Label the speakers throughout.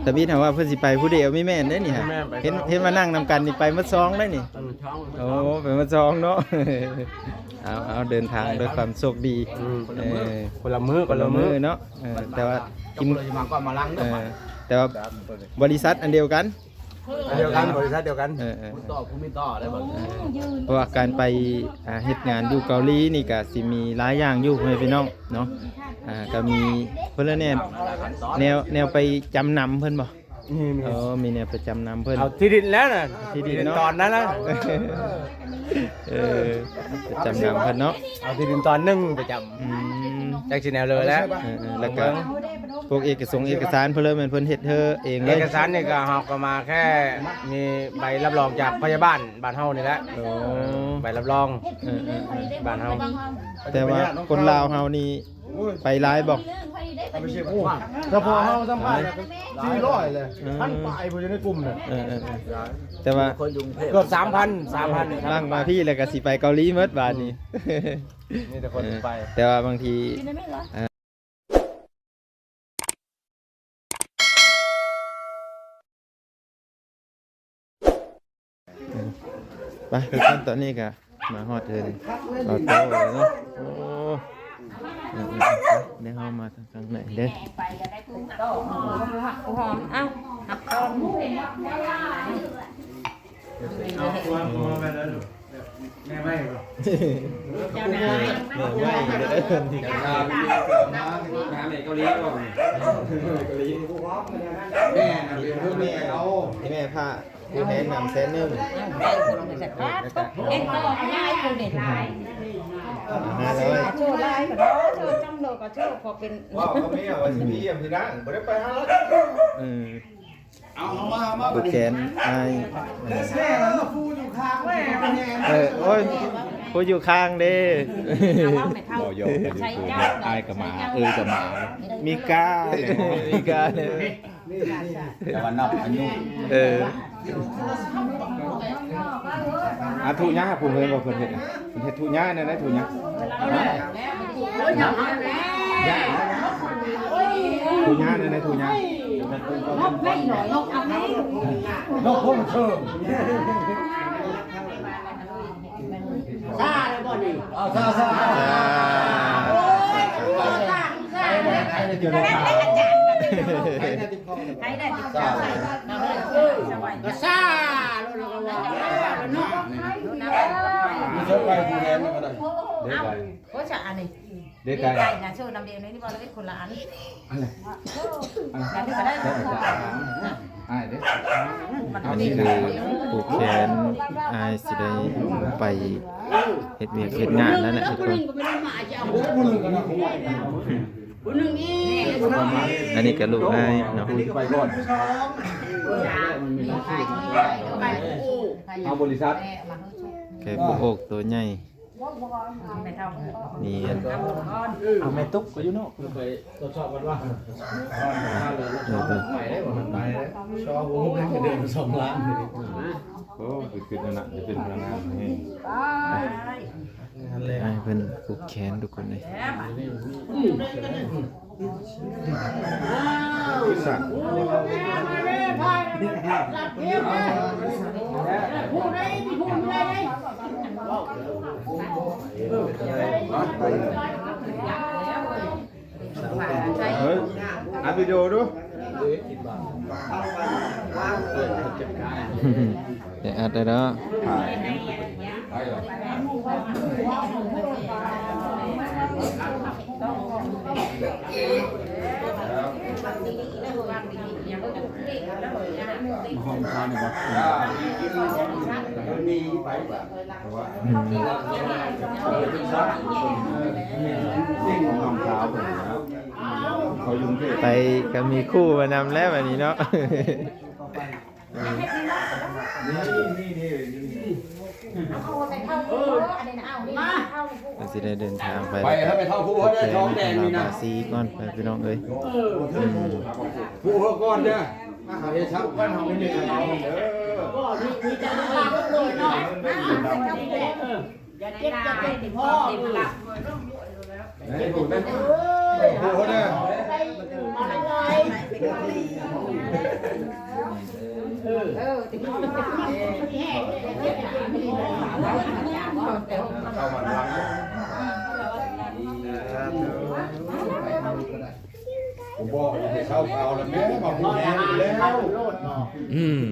Speaker 1: ตะบิดถามว่าเพิ่นสิไปผู้เดียวไม่แม่นได้นี่ฮะเห็นมานั่งนำกันนี่ไปมัดซองได้นี่โอ้ไปมัดซองเนาะเอาเดินทางด้วยความโชคดี
Speaker 2: คนละมือ
Speaker 1: เนาะแต่ว่า
Speaker 2: กินมาก็มาล้าง
Speaker 1: แต่ว่าบริษัทอันเดียวกัน
Speaker 2: บริษัทเดียวกัน
Speaker 3: ต่อผู้มีต่อได้บ่
Speaker 1: เพราะว่าการไปเฮ็ดงานอยู่เกาหลีนี่ก็สิมีหลายอย่างอยู่ให้พี่น้องเนาะก็มีเพิ่นแนวไปจำนำเพิ่นบ่มีแนวไปจำนำเพิ่น
Speaker 2: เอาที่ดินแล้วน่ะ
Speaker 1: ที่ดินเนาะ
Speaker 2: ตอนนั้นนะ
Speaker 1: จำนำเพิ่นเนาะ
Speaker 2: เอาที่ดินตอน1ไปจำจักสิแนวเลยแล้ว
Speaker 1: ก็พวกเอกสารเพิ่นเลยเพิ่นเฮ็ดเธอเองเลย
Speaker 2: เอกสารนี่ก็เฮาก็มาแค่มีใบรับรองจากพยาบาลบ้านเฮานี่แหละใบรับรองบ้านเฮา
Speaker 1: แต่ว่าคนลาวเฮานี่ไปหลายบ่
Speaker 2: ถ้าพอเฮาสัมภาษณ์400เลยพันปลายบ่อยู่ในกลุ่มน่ะ
Speaker 1: แต่ว่า
Speaker 2: เกือบ 3,000
Speaker 1: ล่างมาพี่แล้วก็สิไปเกาหลีหมดบาดนี้
Speaker 2: มีแต่คนไป
Speaker 1: แต่ว่าบางทีไปทุกท่านตอนนี้ก็มาฮอดเลยรอโตเลยเนาะโอ้เดี๋ยวเรามาทางไหนเด้อ
Speaker 4: ไปก็ได้กุ้งโตหอมเอ้าหักต้น
Speaker 2: แม่ไม่หรอ
Speaker 4: เจ้านาย
Speaker 1: ไม่ได้เดินที่กัน
Speaker 3: งานเกาหลีก็
Speaker 2: แม่น่ะเป็นผู้แม่เอา
Speaker 1: ที่แม่ผ้าผู้แนะนำเซนเนอร์
Speaker 4: เอ็นก็ง่ายกูเด็ดลายโชว์ลายก็ได้โชว์จังโลก็โชว์พอเป็น
Speaker 2: ว่าเขาไม่เอาสิพี่พี่นะบ่ได้ไปหาแล้วเอามา
Speaker 1: ผูกแขนไอ้
Speaker 2: แม่แล้วฟูอยู่ข้างแม่
Speaker 1: โอ้ยผู้อยู่ข้างเด้
Speaker 3: บ่ยอมกันอยู่อายกับหมากับหมา
Speaker 1: มีกาเนี่ย
Speaker 3: แต่ว่านับอายุ
Speaker 1: ทุญาผู้เพิ่นบ่เพิ่นเฮ็ดเฮ็ดทุญานั่นนะทุญาทุญานั่นนะทุญา
Speaker 4: ไม่หน่อยนกเอาให้
Speaker 2: นกพุ่งเชิง
Speaker 4: ซาเลยบ่นี่
Speaker 2: ซาใครจะเจอในข่าว
Speaker 4: ใครได้ติดต่อใส่ก็ซาแล้วก็ว่าเนาะ
Speaker 2: มีเชิญไปผู้แทนมาได้
Speaker 4: เอ้าโคจะอันนี้เด็กไก่นะโชว์น้ำเดียวนี่บ่เลยคนละอันอะไรอันนี้ก็ได้
Speaker 1: นี่คือผูกแขนอายสิได้ไปเฮ็ดเวียกเฮ็ดงานนั่นแหละทุกคนอันนี้ก็ลูกนายเนาะ
Speaker 2: ไปก่อนเอาบริษัท
Speaker 1: แค่ผู้โอกตัวใหญ่นี่
Speaker 2: เอาแม่ตุ๊กก็อยู่เนาะไปตรวจสอบกันว่าไปได้บ่ไปชอบวงเงินเดือน2 ล้าน
Speaker 1: โอ้คือนั่นน่ะจะเป็นพลังงานให้ให้เพิ่นผูกแขนทุกคนเลยสั่งอัดวิดีโอดูเดี๋ยวอัดได้แล้ว
Speaker 3: ห้องค้าเนี่ย
Speaker 2: มีไป
Speaker 1: ไปก็มีคู่มานำแล้ววันนี้เนาะเราจะได้เดินทางไป
Speaker 2: ไปเท่าผู้เขาได้ท้องแดงนี่นะ
Speaker 1: ซีก่อนไปพี่น้องเอ้ย
Speaker 2: ผู้เขาก่อนเนี่ยเฮ้ยชักกันทำไม่ได้ก็มีจะมาเลยเนาะอย่าเจ็บพ่อผู้เขาเนี่ย
Speaker 4: ติดเข้ามาล้าง
Speaker 3: ผมบอกให้เข้าเอาแล้วแม่บอกผู้แห้งแล้ว
Speaker 1: อืม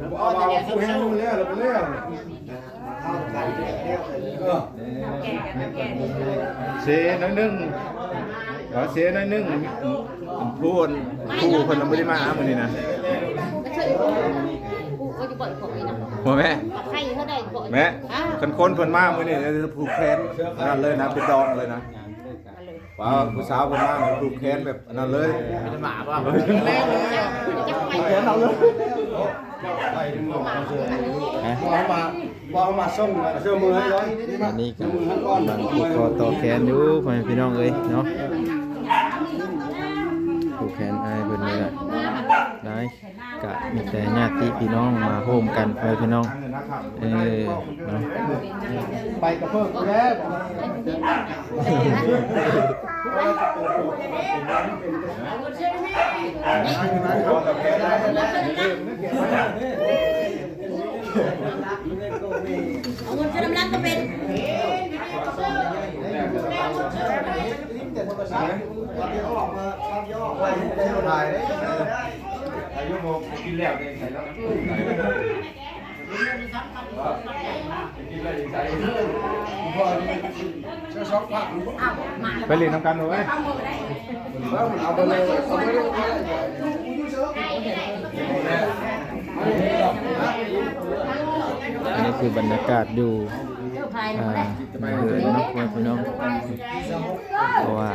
Speaker 3: ผมเอาผู้แห้งแล้วแล้วไปแล้วเสียน้อยนึงเสียน้อยนึงพูดผู้คนเราไม่ได้มามื้อนี้นะ
Speaker 4: ก็จะบ่อยของนี่นะ
Speaker 3: บ่แม่
Speaker 4: ใครเท่าใดบ่อย
Speaker 3: แม่คนเพิ่นมามื้อนี้ผูกแขนนั่นเลยนะเป็นดองเลยนะว่าผู้สาวเพิ่นมาผูกแขนแบบนั้นเลย
Speaker 2: เป็นหมาป่ะ
Speaker 4: จะไป
Speaker 3: แขนเอาเลย
Speaker 2: บอกมาส่งเสื้อมือให้ร้อย
Speaker 1: อันนี้ก็บางทีคอต่อแขนอยู่พ่อแม่พี่น้องเอ้ยเนาะผูกแขนอายเพิ่นนี่แหละได้กะมีแต่ญาติพี่น้องมาโฮมกันพ่อแม่พี่น้องเนาะ
Speaker 2: ไปกับเพิ่มแล้ว
Speaker 4: เอาเงินจะนำรังก็เป็น
Speaker 3: อายุผมกินแล้วได้ใส่แล้วไปเรียนทำกันหนูไหมเอาไปเลยเอาไปเลย
Speaker 1: อันนี้คือบรรยากาศอยู่เรือนเนาะพี่น้องเพราะว่า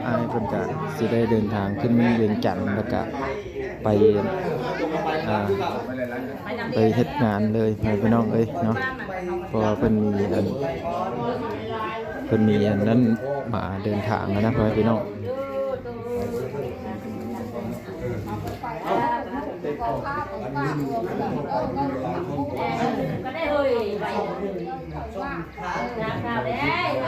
Speaker 1: อายเพิ่นก็สิได้เดินทางขึ้นเวียงจันทน์แล้วก็ไปไปเฮ็ดงานเลยพี่น้องเอ้ยเนาะเพราะว่าเพิ่นมีอันนั้นมาเดินทางนะพี่น้อง
Speaker 4: ก็ได้เลยไปน้ำข้าวได้เ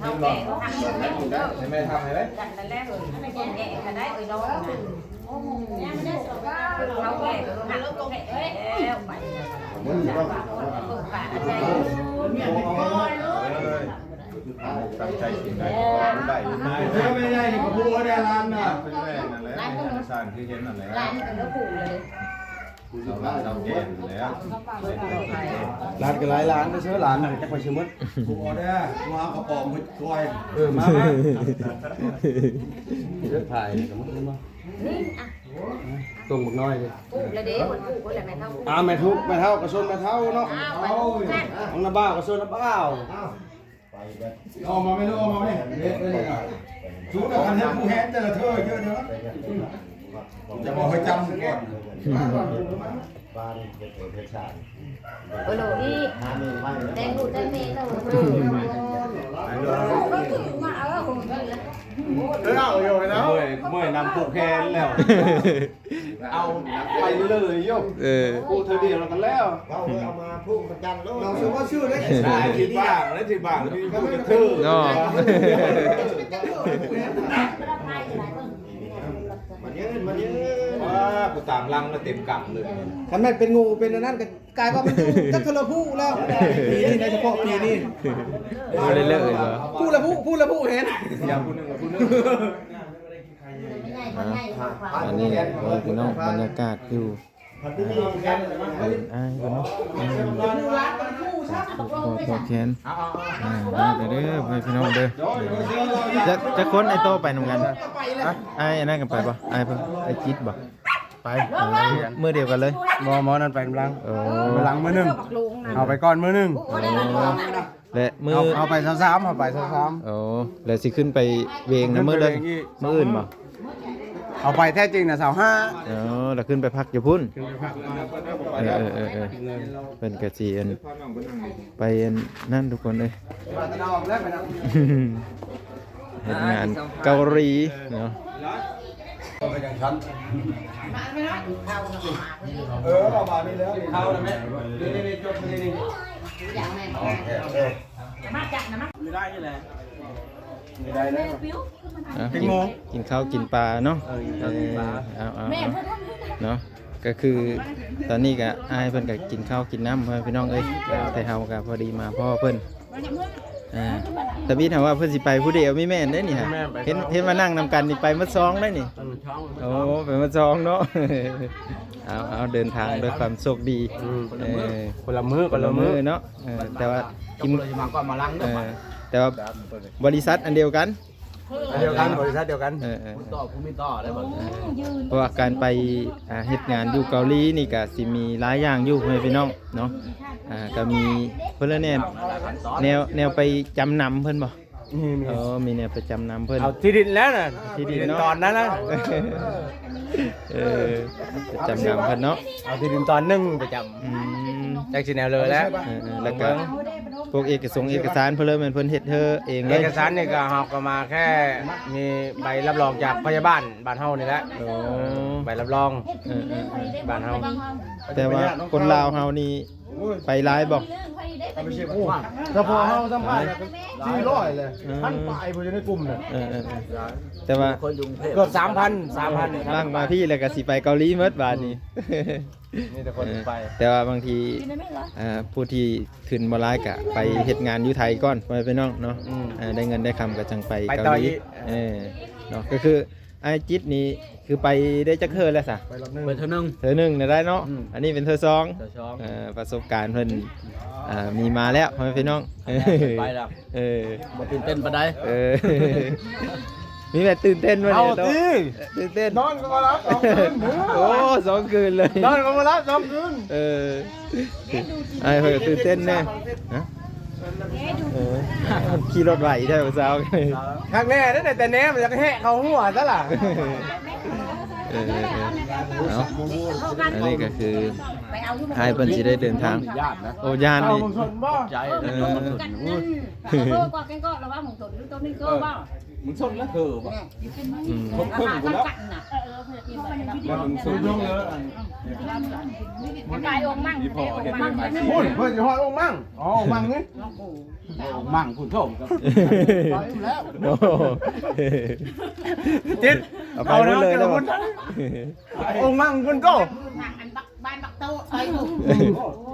Speaker 4: ขาแก่เขาทำไม่ถูกเด้อ
Speaker 3: ไม่ทำอะไร
Speaker 4: จัดแล้วแรกเลยไม่แก่แก่ก็ได้เอ้ยน้องนะเขาแก่ก็หักก็แก่แล้วไปป่าใจ
Speaker 3: ตั้งใจกินได้ได้ไม่ได้นี่ก็พูดว่าได้ร้านน่ะเป็นแม่นั่นแหละสร้างที่เห็นนั่นแหละ
Speaker 4: ร้านนี้ก็ผูกเลย
Speaker 3: เราเก่งแล้ว
Speaker 2: ร้านก็หลายร้านก็เชื่อร้านจะไปชิมมั้ย
Speaker 3: ผูกออเดอร์วางกระป๋องช่วย
Speaker 2: มาเลือกถ่ายกับมึงมา
Speaker 4: นี่อ่ะ
Speaker 2: ตรงบักน้อยเลย
Speaker 4: ผูกเลยเด้คนผูกก็เลยไม่เท่า
Speaker 2: แม่ทุกแม่เท่ากระสุนแม่เท่าเนาะ
Speaker 4: อ้าวไปผูกกัน
Speaker 2: ของน้าบ้ากระสุนน้าบ้า
Speaker 3: ออกมาไม่รู้ออกมาไม่เด็ดเลยอ่ะชุดกันให้ผู้แฮนแต่ละเธอเยอะเนาะจะบอกให้จำก่อน
Speaker 4: โอ้โหอีแดงหูแดงเมย์เรามาเอาหูเลย
Speaker 2: เอาอยู่นะเมื่อนำผูกแขนแล้วเอาไปเลยโยกกูเธอเดียวกันแล้วเอามาพูดประจันแล้วเราชื่อว่าชื่อได้ที่บ้างและที่บ้างที่พูดกับเธอ
Speaker 1: เนาะ
Speaker 2: มันเยอะว่ากูตามลังแล้วเต็มกำเลยคันแม่เป็นงูเป็นนั่นก็กลายว่ามันจักรละผู้แล้วปีนี้โดยเฉพาะปีนี้
Speaker 1: ไม่ได้เลิกเลยเหรอ
Speaker 2: พูดละผู้เห็นอย่าพูดหนึ่งพูดหนึ่ง
Speaker 1: อันนี้พี่น้องบรรยากาศอยู่อ้ายพี่น้องพอแขนเด้อพี่น้องเด้อจะค้นไอ้โตไปนำกันไอ้นั่นกันไปป่ะไอ้เพิ่งไอ้จิตป่ะไปมือเดียวกันเลย
Speaker 2: หมอนั่นไปกำลัง
Speaker 1: หลัง
Speaker 2: มือหนึ่งเอาไปก่อนมือหนึ่ง
Speaker 1: และมือ
Speaker 2: เอาไปซ้ำเอาไปซ้ำ
Speaker 1: โอ้แล้วสิขึ้นไปเวงนะมือเลยมืออื่นป่ะ
Speaker 2: เอาไปแท้จริงนะสาว5
Speaker 1: แล้วขึ้นไปพักอยู่พุ่นเป็นกระเจียนไปนั่นทุกคนเลยเห็นงานเกาหลีเนาะ
Speaker 3: ไปอย่างฉันเอามานี่แล้ว
Speaker 2: เข้าแล้วไหมนี่จบนี่
Speaker 4: อย่างแม่มาจัดนะมั้ย
Speaker 2: ไม่ได้นี่แหละ ได้แล้ว
Speaker 1: กินข้าวกินปลาเนาะเอา
Speaker 4: แม่เพิ่น
Speaker 1: เนาะก็คือตอนนี้ก็อ้ายเพิ่นก็กินข้าวกินน้ำพี่น้องเอ้ยแต่เฮาก็พอดีมาพ่อเพิ่นแต่พี่ถามว่าเพิ่นสิไปผู้เดียวมีแม่นได้นี่ฮะเห็นมานั่งนำกันนี่ไปมัดซองได้นี่โอ้ไปมัดซองเนาะ เอาเดินทางด้วยความโชคดี
Speaker 2: คนละมือ
Speaker 1: เนาะแต่ว่ากิน
Speaker 2: มาก็มาล้างเนาะ
Speaker 1: แต่ว่าบริษัทอันเดียวกัน
Speaker 2: บริษัทเดียวกัน
Speaker 3: ต่อผู้มีต่อได้บ่
Speaker 1: เพราะว่าการไปเฮ็ดงานอยู่เกาหลีนี่ก็สิมีหลายอย่างอยู่ให้พี่น้องเนาะก็มีเพิ่นแนวไปจำนำเพิ่นบ่มีแนวไปจำนำเพิ่น
Speaker 2: เอาที่ดินแล้วน่ะ
Speaker 1: ที่ดินเนาะ
Speaker 2: ตอนนั้นนะ
Speaker 1: ไปจำนำเพิ่นเนาะ
Speaker 2: เอาที่ดินตอนนึงไปจำแจ็คสิแนวเลยแล้ว
Speaker 1: แล้วก็พวกเอกสารเพิ่นเลยเพิ่นเฮ็ดเธอเองเล
Speaker 2: เอย กสารนี่ก็เฮาก็มาแค่มีใบรับรองจากพยาบาลบ้านเฮานี่แหละใบรับรองบ้านเฮา
Speaker 1: แต่ว่าคนลาวเฮานี่ไปหลายบ่
Speaker 3: ถ้าพอเฮาสัมภาษณ์400เลยพันปลายบ่อยู่ในกลุ่มน่ะ
Speaker 1: แต่ว่า
Speaker 2: เกือบ 3,000
Speaker 1: ล่างมาพี่แล้วก็สิไปเกาหลีหมดบาดนี้
Speaker 2: นี่แต่คนไป
Speaker 1: แต่ว่าบางทีผู้ที่ขึ้นบ่หลายก็ไปเฮ็ดงานอยู่ไทยก่อนไปน้องเนาะได้เงินได้คำก็จังไปเกาหลีเนาะก็คือไอ้จิตนี่คือไปได้จักเทื่อแล้วซะ
Speaker 3: ไปเท่านึง
Speaker 1: เทื่อหนึงน่ะได้เนาะอันนี้เป็นเทื่อสองประสบการณ์เพิ่นมีมาแล้วพ่อแม่พี่น้อง
Speaker 3: ไปแล้ว บ่ตื่นเต้นปานใด
Speaker 1: มีแบบตื่นเต้นมั้ย
Speaker 2: เอา
Speaker 1: เนี่ย
Speaker 2: สิ
Speaker 1: ตื่นเต้น
Speaker 3: นอนก็มารับ2คืน
Speaker 1: โอ้2 คืนเลย
Speaker 2: นอนก็มารับ2คืน
Speaker 1: ไอ้เพิ่นตื่นเต้นแน่ฮะขี่รถไหวได้บ่สาว
Speaker 2: ครั้งแรกนั่นแต่แหนมอยากแหะเข้าหัวซะล่ะ
Speaker 1: เอาอันนี้ก็คือให้เพิ่นสิได้เดินทาง
Speaker 3: ญาตินะ
Speaker 1: โอ้ยานนี่
Speaker 3: ใจ
Speaker 4: กันนั่นก็กว่าแกก็ระว่าหมองตดหรือตัวนี้ก็ว่า
Speaker 3: มึงชนแล้วคือบ่
Speaker 4: ผมขึ้นกูแล้วกันน่ะ
Speaker 3: มึงสูงลงเลย
Speaker 4: มันกายองมั่งเด็กองมั่ง
Speaker 3: พูดเพิ่นสิฮอดองมั่งอ๋อองมั่งนี่มั่งพูดโทษครับไปแล้ว
Speaker 1: โอ้
Speaker 2: จิต
Speaker 1: เอาไปหมดเลยแล้วบ่
Speaker 2: องมั่งคุณก็
Speaker 4: อันบ้านบักโตไอ้ดู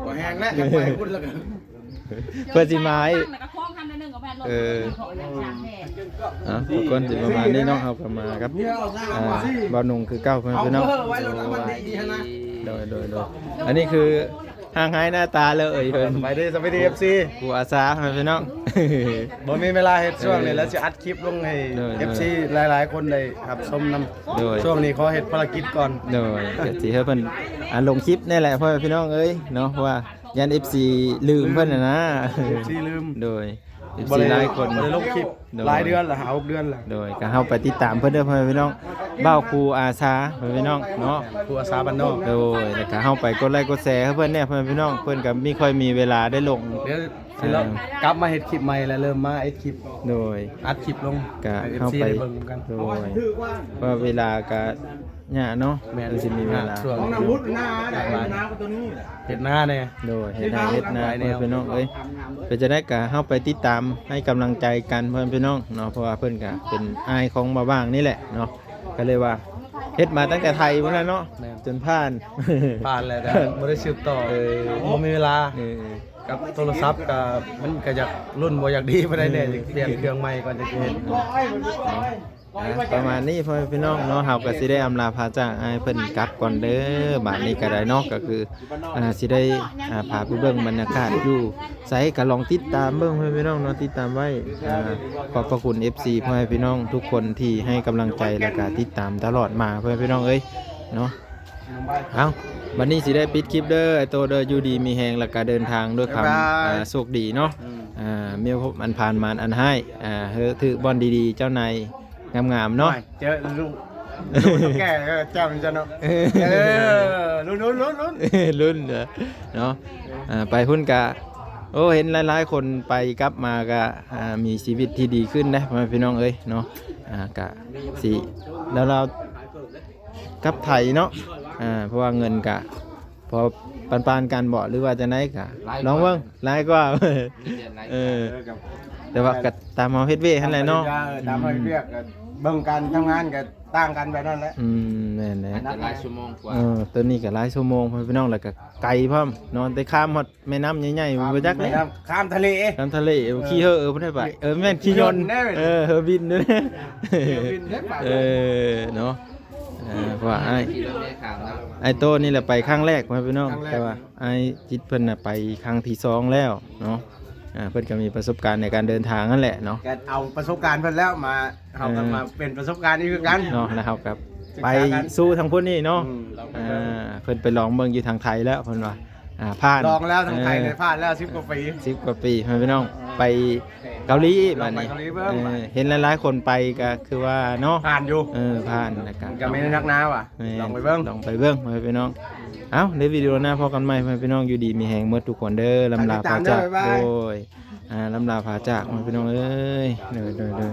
Speaker 3: บ่แห้งแล้วอยากไปพูดแล้วกัน
Speaker 1: เพื่อสิมาให้
Speaker 4: ก็คล้องคันนึงกับแม่รถ
Speaker 1: ทุกคนสิประมาณนี้เนาะเฮาก็มาครับบ่าวหนุ่งคือเก้าเพิ่นพี่น้องโดยอันนี้คือห่างหายหน้าตาเลยเพิ่น
Speaker 2: ไปดิสวัสดี FC
Speaker 1: กูอาสาพี่น้อง
Speaker 2: บ่มีเวลาเฮ็ดช่วงนี้แล้วสิอัดคลิปลงให้ FC หลายๆคนได้รับชมนำช่วงนี้ขอเฮ็ดภารกิจก่อน
Speaker 1: โดยก็สิให้เพิ่นลงคลิปนี่แหละพ่อพี่น้องเอ้ยเนาะเพราะว่ายัน FC ลืมเพิ่นน่ะนะ
Speaker 2: FC ลืม
Speaker 1: โดย
Speaker 2: บ่
Speaker 1: FC
Speaker 2: ได้
Speaker 1: หลายคน
Speaker 2: บ่ได้ลงคลิปหลายเดือนละ6เดือนละ
Speaker 1: โดยก็เฮาไปติดตามเพิ่นเด้อพ่อพี่น้องบ้าวครูอาสาพ่อพี่น้องเนาะ
Speaker 2: ผู้อาสาบ้านนอก
Speaker 1: โดยแล้วก็เฮาไปกดไลค์กดแชร์ให้เพิ่นแน่พ่อพี่น้องเพิ่นก็มีค่อยมีเวลาได้ลง
Speaker 2: เดี๋ยวสิเรากลับมาเฮ็ดคลิปใหม่แล้วเริ่มมาเฮ็ดคลิป
Speaker 1: โดย
Speaker 2: อัดคลิปลง
Speaker 1: ก็
Speaker 2: ให้
Speaker 1: เฮา
Speaker 2: FC
Speaker 1: ไป
Speaker 2: ได้เบิ่งกัน
Speaker 1: โดยเพราะเวลาก็ยากเนาะ
Speaker 2: แม่น
Speaker 1: สิมีเวลา
Speaker 2: ช่วง
Speaker 3: น้ำวุฒิหน้าได้หน้าก็ตัวนี้
Speaker 2: เฮ็ดหน้าแน่
Speaker 1: โดยเฮ็ดนาพ่อพี่น้องเอ้ยเพื่อจะได้ก็เฮาไปติดตามให้กำลังใจกันพ่อพี่น้องเนาะเพราะว่าเพิ่นก็เป็นอายของบ่าวบ้างนี่แหละเนาะก็เลยว่าเฮ็ดมาตั้งแต่ไทยพุ่นน่ะเนาะจนผ่าน
Speaker 2: ผ่านแล้วแต่บ่ได้สืบต่อบ่มีเวลา กับโทรศัพท์กับมันก็อยากรุ่นบ่อยากดีบ่ได้แน่อยากเปลี่ยนเครื่องใหม่ก่อนจะเฮ็ด
Speaker 1: ประมาณนี้พ่อพี่น้องเนาะเฮาก็สิได้อำลาพาจากอ้ายเพิ่นกลับก่อนเด้อบัดนี้ก็ได้เนาะก็คือสิได้พาไปเบิ่งบรรยากาศอยู่ไสก็ลองติดตามเบิ่งพ่อพี่น้องเนาะติดตามไว้ขอบพระคุณ FC พ่อพี่น้องทุกคนที่ให้กำลังใจและก็ติดตามตลอดมาพ่อพี่น้องเอ้ยเนาะเอ้าวันนี้สิได้ปิดคลิปเด้อไอ้โตเด้ออยู่ดีมีแฮงแล้วก็เดินทางด้วยคำโชคดีเนาะมีพบอันผ่านมานอันให้เฮ้อถือบอลดีๆเจ้านายงามๆเนาะ
Speaker 2: เจอลูกแก่เจ้ามันจะเนาะลุ้น
Speaker 1: รุ่นเนาะไปพุ่นกะโอ้เห็นหลายๆคนไปกลับมาก็มีชีวิตที่ดีขึ้นนะพี่น้องเอ้ยเนาะกะสิแล้วเรากลับไทยเนาะเพราะว่าเงินกะพอปันๆกันบ่หรือว่าจะไหนกะน้องเบิ่งหลายกว่า แต่ว่าก็ตามเฮาเฮ็ดเวยหั่นแหละเนาะ
Speaker 2: ตามเฮาเรียกก็เบิ่งกันทำงานก็ต่างกันแบบนั้นแหละ
Speaker 1: แม่นแหละ
Speaker 5: จะหลายชั่วโมงกว่า
Speaker 1: ตัวนี้ก็หลายชั่วโมงพ่อพี่น้องแล้วก็ไกลพร้อมนอนแต่ข้ามฮอดแม่น้ำใหญ่ๆบ่จักเลย
Speaker 2: ข้ามทะเล
Speaker 1: ข้ามทะเลขี่เฮ้อบ่ได้ไปแม่นขี่ยนต์เฮอบินด้วยนะเนาะเพราะว่าไอ้
Speaker 5: ที่รถเมล์ขามนะ
Speaker 1: ไอ้โตนี่แหละไปครั้งแรกพ่อพี่น้องแต่ว่าไอ้จิตเพิ่นน่ะไปครั้งที่2แล้วเนาะเพิ่นก็มีประสบการณ์ในการเดินทางนั่นแหละเนาะ
Speaker 2: ก็เอาประสบการณ์เพิ่นแล้วมาเฮาก็มาเป็นประสบการณ์นี้คือกัน
Speaker 1: เนาะแล้วครับไปสู้ทางพุ่นนี่เนาะเพิ่นไปลองเบิ่งอยู่ทางไทยแล้วเพิ่นว่าผ่าน
Speaker 2: ลองแล้วทั้งไทยเลยพลาดแล้ว10กว่าปี
Speaker 1: 10กว่าปีพ่อพี่น้องไปเกาหลีบัดนี้
Speaker 2: ลองไปเกาหลีเบิ่ง
Speaker 1: เห็นหลายๆคนไปก็คือว่าเนาะ
Speaker 2: ผ่านอยู่
Speaker 1: ผ่านนะครับ
Speaker 2: ก็ไม่ได้นักหนาว่ะลองไปเบิ่ง
Speaker 1: ลองไปเบิ่งพ่อพี่น้องเอ้าในวิดีโอหน้าพอกันใหม่พ่อพี่น้องอยู่ดีมีแหงหมดทุกคนเด้อลำลาพาจากโดยลำลาพาจากพ่อพี่น้องเอ้ยเด้อ